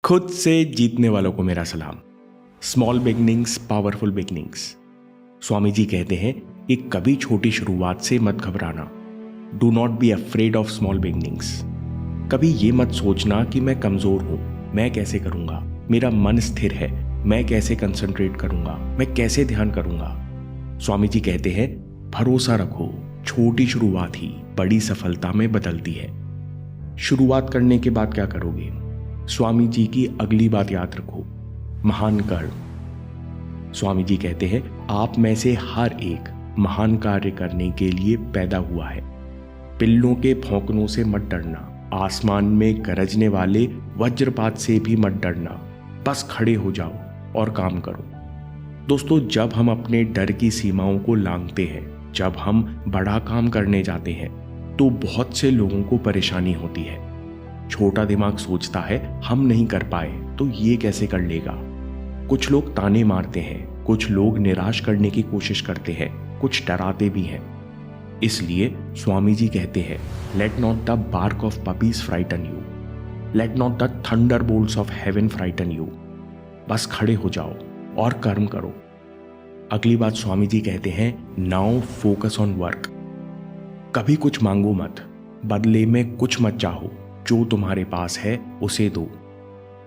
खुद से जीतने वालों को मेरा सलाम। Small beginnings powerful beginnings. Swami ji कहते हैं कि कभी छोटी शुरुआत से मत घबराना। Do not be afraid of small beginnings. कभी ये मत सोचना कि मैं कमजोर हूं, मैं कैसे करूंगा, मेरा मन स्थिर है, मैं कैसे कंसंट्रेट करूंगा, मैं कैसे ध्यान करूंगा। स्वामी जी कहते हैं भरोसा रखो, छोटी शुरुआत ही बड़ी सफलता में बदलती है। शुरुआत करने के बाद क्या करोगे? स्वामी जी की अगली बात याद रखो, महान कर्म। स्वामी जी कहते हैं आप में से हर एक महान कार्य करने के लिए पैदा हुआ है। पिल्लों के भौंकनों से मत डरना, आसमान में गरजने वाले वज्रपात से भी मत डरना। बस खड़े हो जाओ और काम करो। दोस्तों, जब हम अपने डर की सीमाओं को लांघते हैं, जब हम बड़ा काम करने जाते हैं, तो बहुत से लोगों को परेशानी होती है। छोटा दिमाग सोचता है हम नहीं कर पाए तो ये कैसे कर लेगा। कुछ लोग ताने मारते हैं, कुछ लोग निराश करने की कोशिश करते हैं, कुछ डराते भी हैं। इसलिए स्वामी जी कहते हैं let not the bark of puppies frighten you, let not the thunderbolts of heaven frighten you. बस खड़े हो जाओ और कर्म करो। अगली बात स्वामी जी कहते हैं नाउ फोकस ऑन वर्क। कभी कुछ मांगो मत, बदले में कुछ मत चाहो, जो तुम्हारे पास है उसे दो।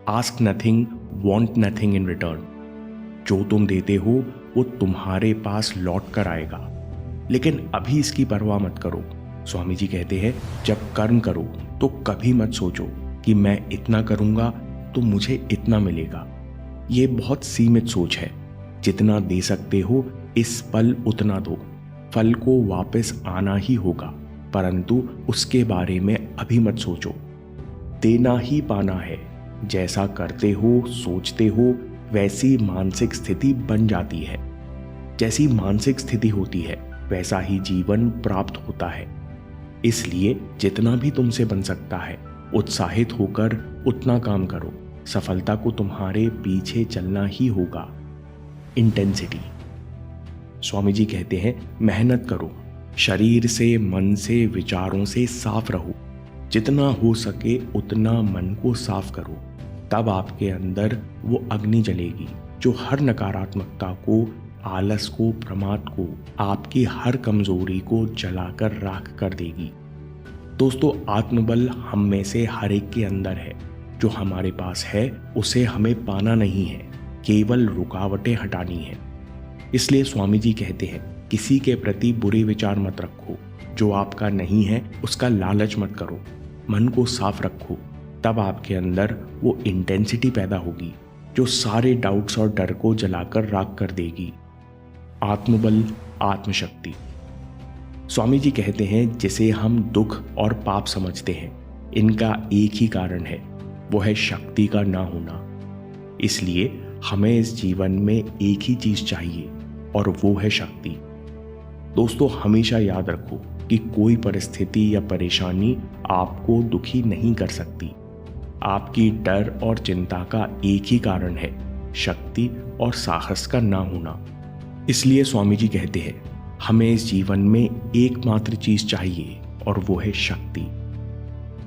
Ask nothing, want nothing in return. जो तुम देते हो वो तुम्हारे पास लौट कर आएगा, लेकिन अभी इसकी परवाह मत करो। स्वामी जी कहते हैं जब कर्म करो तो कभी मत सोचो कि मैं इतना करूंगा तो मुझे इतना मिलेगा। ये बहुत सीमित सोच है। जितना दे सकते हो इस पल उतना दो। फल को वापस आना ही होगा, परंतु उसके बारे में अभी मत सोचो। देना ही पाना है। जैसा करते हो, सोचते हो, वैसी मानसिक स्थिति बन जाती है। जैसी मानसिक स्थिति होती है वैसा ही जीवन प्राप्त होता है। इसलिए जितना भी तुमसे बन सकता है उत्साहित होकर उतना काम करो। सफलता को तुम्हारे पीछे चलना ही होगा। इंटेंसिटी। स्वामी जी कहते हैं मेहनत करो, शरीर से, मन से, विचारों से साफ रहो। जितना हो सके उतना मन को साफ करो, तब आपके अंदर वो अग्नि जलेगी जो हर नकारात्मकता को, आलस को, प्रमाद को, आपकी हर कमजोरी को जलाकर राख कर देगी। दोस्तों, आत्मबल हम में से हर एक के अंदर है। जो हमारे पास है उसे हमें पाना नहीं है, केवल रुकावटें हटानी है। इसलिए स्वामी जी कहते हैं किसी के प्रति बुरे विचार मत रखो। जो आपका नहीं है उसका लालच मत करो। मन को साफ रखो, तब आपके अंदर वो इंटेंसिटी पैदा होगी जो सारे डाउट्स और डर को जलाकर राख कर देगी। आत्मबल, आत्मशक्ति। स्वामी जी कहते हैं जिसे हम दुख और पाप समझते हैं, इनका एक ही कारण है, वो है शक्ति का ना होना। इसलिए हमें इस जीवन में एक ही चीज चाहिए और वो है शक्ति। दोस्तों, हमेशा याद रखो कि कोई परिस्थिति या परेशानी आपको दुखी नहीं कर सकती। आपकी डर और चिंता का एक ही कारण है, शक्ति और साहस का ना होना। इसलिए स्वामी जी कहते हैं हमें इस जीवन में एकमात्र चीज चाहिए और वो है शक्ति।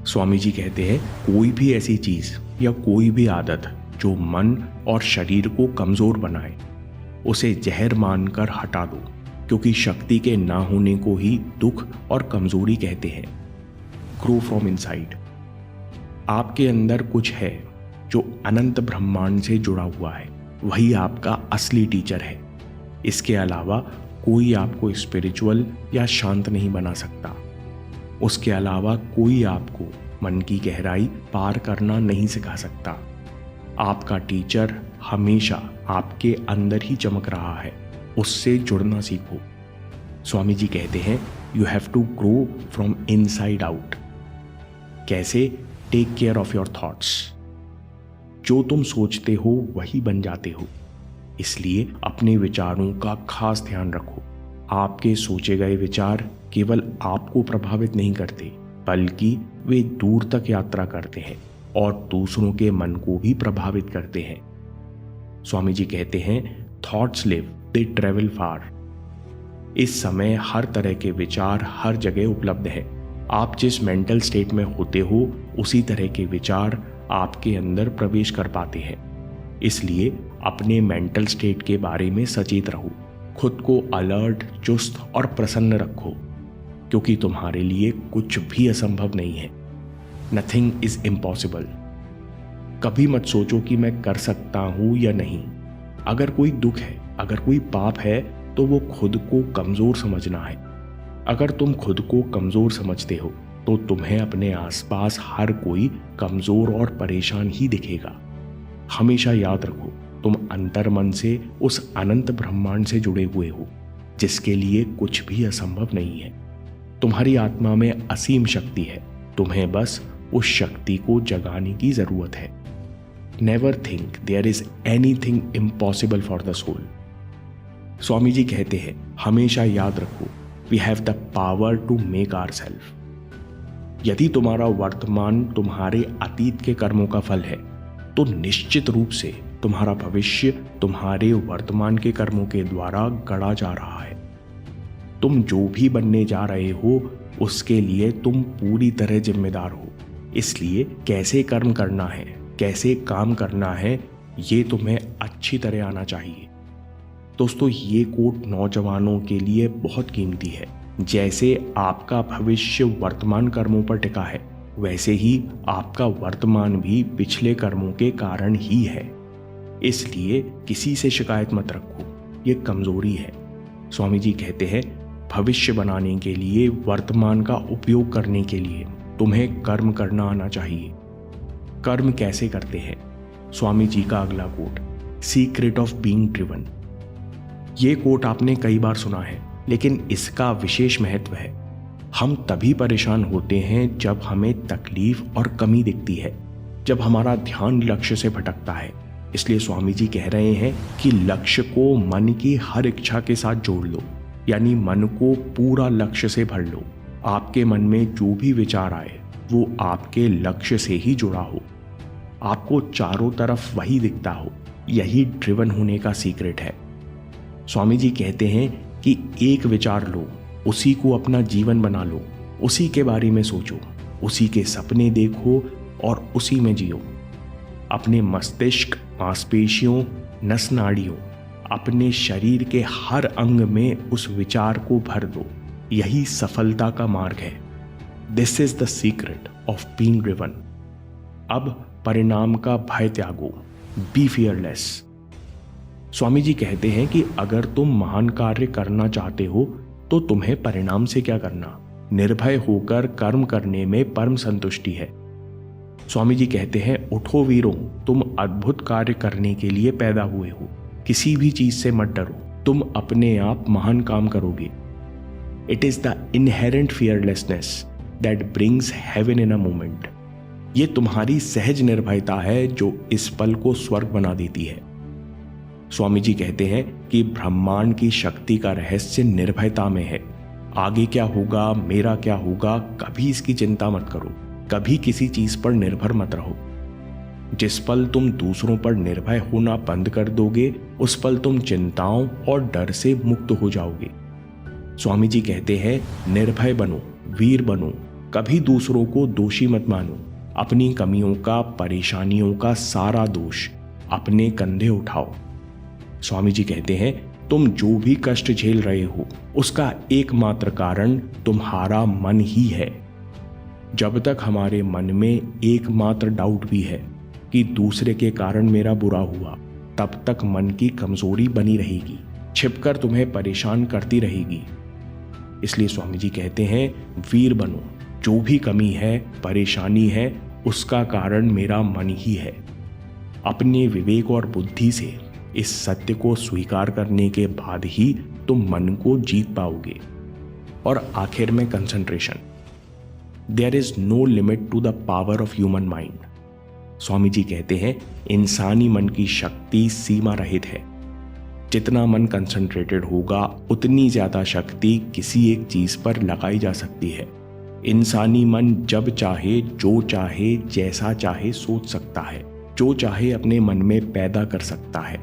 स्वामी जी कहते हैं कोई भी ऐसी चीज या कोई भी आदत जो मन और शरीर को कमजोर बनाए, उसे जहर मानकर हटा दो, क्योंकि शक्ति के ना होने को ही दुख और कमजोरी कहते हैं। Grow from inside. आपके अंदर कुछ है जो अनंत ब्रह्मांड से जुड़ा हुआ है, वही आपका असली टीचर है। इसके अलावा कोई आपको स्पिरिचुअल या शांत नहीं बना सकता। उसके अलावा कोई आपको मन की गहराई पार करना नहीं सिखा सकता। आपका टीचर हमेशा आपके अंदर ही चमक रहा है, उससे जुड़ना सीखो। स्वामी जी कहते हैं you have to grow from inside out. कैसे? Take care of your thoughts. जो तुम सोचते हो वही बन जाते हो। इसलिए अपने विचारों का खास ध्यान रखो। आपके सोचे गए विचार केवल आपको प्रभावित नहीं करते, बल्कि वे दूर तक यात्रा करते हैं और दूसरों के मन को भी प्रभावित करते हैं। स्वामी जी कहते हैं थॉट्स लिव, दे ट्रेवल फार। इस समय हर तरह के विचार हर जगह उपलब्ध है। आप जिस मेंटल स्टेट में होते हो उसी तरह के विचार आपके अंदर प्रवेश कर पाते हैं। इसलिए अपने मेंटल स्टेट के बारे में सचेत रहो, खुद को अलर्ट, चुस्त और प्रसन्न रखो, क्योंकि तुम्हारे लिए कुछ भी असंभव नहीं है। Nothing is impossible. कभी मत सोचो कि मैं कर सकता हूं या नहीं। अगर कोई दुख है, अगर कोई पाप है, तो वो खुद को कमजोर समझना है। अगर तुम खुद को कमजोर समझते हो तो तुम्हें अपने आसपास हर कोई कमजोर और परेशान ही दिखेगा। हमेशा याद रखो, तुम अंतर्मन से उस अनंत ब्रह्मांड से जुड़े हुए हो, जिसके लिए कुछ भी असंभव नहीं है। तुम्हारी आत्मा में असीम शक्ति है, तुम्हें बस उस शक्ति को जगाने की जरूरत है। Never think there is anything impossible for the soul. Swami ji कहते हैं, हमेशा याद रखो, we have the power to make ourself. यदि तुम्हारा वर्तमान तुम्हारे अतीत के कर्मों का फल है, तो निश्चित रूप से तुम्हारा भविष्य तुम्हारे वर्तमान के कर्मों के द्वारा गढ़ा जा रहा है। तुम जो भी बनने जा रहे हो, उसके लिए तुम पूरी तरह जिम्मेदार हो। इसलिए कैसे कर्म करना है, कैसे काम करना है, ये तुम्हें अच्छी तरह आना चाहिए। दोस्तों, ये कोट नौजवानों के लिए बहुत कीमती है। जैसे आपका भविष्य वर्तमान कर्मों पर टिका है, वैसे ही आपका वर्तमान भी पिछले कर्मों के कारण ही है। इसलिए किसी से शिकायत मत रखो, ये कमजोरी है। स्वामी जी कहते हैं, भविष्य बनाने के लिए, वर्तमान का उपयोग करने के लिए तुम्हें कर्म करना आना चाहिए। कर्म कैसे करते हैं? स्वामी जी का अगला quote, secret of being driven. ये कोट आपने कई बार सुना है, लेकिन इसका विशेष महत्व है। हम तभी परेशान होते हैं जब हमें तकलीफ और कमी दिखती है, जब हमारा ध्यान लक्ष्य से भटकता है। इसलिए स्वामी जी कह रहे हैं कि लक्ष्य को मन की हर इच्छा के साथ जोड़ लो, यानी मन को पूरा लक्ष्य से भर लो। आपके मन में जो भी विचार आए वो आपके लक्ष्य से ही जुड़ा हो, आपको चारों तरफ वही दिखता हो। यही ड्रिवन होने का सीक्रेट है। स्वामी जी कहते हैं कि एक विचार लो, उसी को अपना जीवन बना लो, उसी के बारे में सोचो, उसी के सपने देखो और उसी में जियो। अपने मस्तिष्क, मांसपेशियों, नस नाड़ियों, अपने शरीर के हर अंग में उस विचार को भर दो। यही सफलता का मार्ग है। This is the secret of being driven. अब परिणाम का भय त्यागो, बी फियरलेस। स्वामी जी कहते हैं कि अगर तुम महान कार्य करना चाहते हो तो तुम्हें परिणाम से क्या करना, निर्भय होकर कर्म करने में परम संतुष्टि है। स्वामी जी कहते हैं, उठो वीरों, तुम अद्भुत कार्य करने के लिए पैदा हुए हो। किसी भी चीज से मत डरो, तुम अपने आप महान काम करोगे। It is the inherent fearlessness that brings heaven in a moment. ये तुम्हारी सहज निर्भयता है जो इस पल को स्वर्ग बना देती है। स्वामी जी कहते हैं कि ब्रह्मांड की शक्ति का रहस्य निर्भयता में है। आगे क्या होगा, मेरा क्या होगा, कभी इसकी चिंता मत करो। कभी किसी चीज पर निर्भर मत रहो। जिस पल तुम दूसरों पर निर्भय होना बंद कर दोगे, उस पल तुम चिंताओं और डर से मुक्त हो जाओगे। स्वामी जी कहते हैं, निर्भय बनो, वीर बनो, कभी दूसरों को दोषी मत मानो। अपनी कमियों का, परेशानियों का सारा दोष अपने कंधे उठाओ। स्वामी जी कहते हैं, तुम जो भी कष्ट झेल रहे हो, उसका एकमात्र कारण तुम्हारा मन ही है। जब तक हमारे मन में एकमात्र डाउट भी है कि दूसरे के कारण मेरा बुरा हुआ, तब तक मन की कमजोरी बनी रहेगी, छिपकर तुम्हें परेशान करती रहेगी। इसलिए स्वामी जी कहते हैं, वीर बनो। जो भी कमी है, परेशानी है, उसका कारण मेरा मन ही है। अपने विवेक और बुद्धि से इस सत्य को स्वीकार करने के बाद ही तुम मन को जीत पाओगे। और आखिर में concentration. There is no limit to the power of human mind. Swami ji कहते हैं, इंसानी मन की शक्ति सीमा रहित है। जितना मन कंसंट्रेटेड होगा, उतनी ज्यादा शक्ति किसी एक चीज पर लगाई जा सकती है। इंसानी मन जब चाहे, जो चाहे, जैसा चाहे सोच सकता है, जो चाहे अपने मन में पैदा कर सकता है।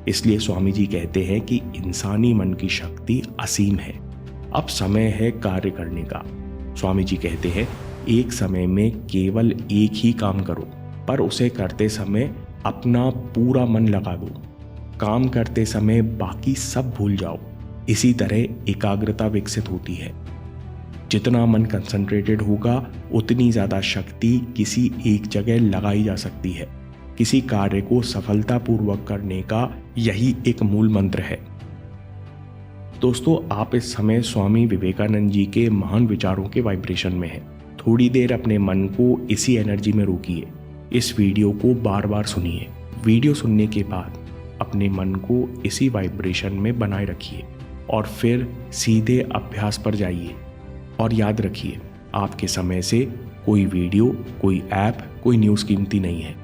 इसलिए स्वामी जी कहते हैं कि इंसानी मन की शक्ति असीम है। अब समय है कार्य करने का। स्वामी जी कहते हैं, एक समय में केवल एक ही काम करो, पर उसे करते समय अपना पूरा मन लगा दो। काम करते समय बाकी सब भूल जाओ। इसी तरह एकाग्रता विकसित होती है। जितना मन कंसंट्रेटेड होगा उतनी ज़्यादा शक्ति किसी एक जगह लगाई जा सकती है। किसी कार्य को सफलतापूर्वक करने का यही एक मूल मंत्र है। दोस्तों, आप इस समय स्वामी विवेकानंद जी के महान विचारों के वाइब्रेशन में हैं। थोड़ी देर अपने मन को इसी एनर्जी में रोकिए। इस वीडियो को बार बार सुनिए। वीडियो सुनने के बाद अपने मन को इसी वाइब्रेशन में बनाए रखिए और फिर सीधे अभ्यास पर जाइए। और याद रखिए, आपके समय से कोई वीडियो, कोई ऐप, कोई न्यूज़ कीमती नहीं है।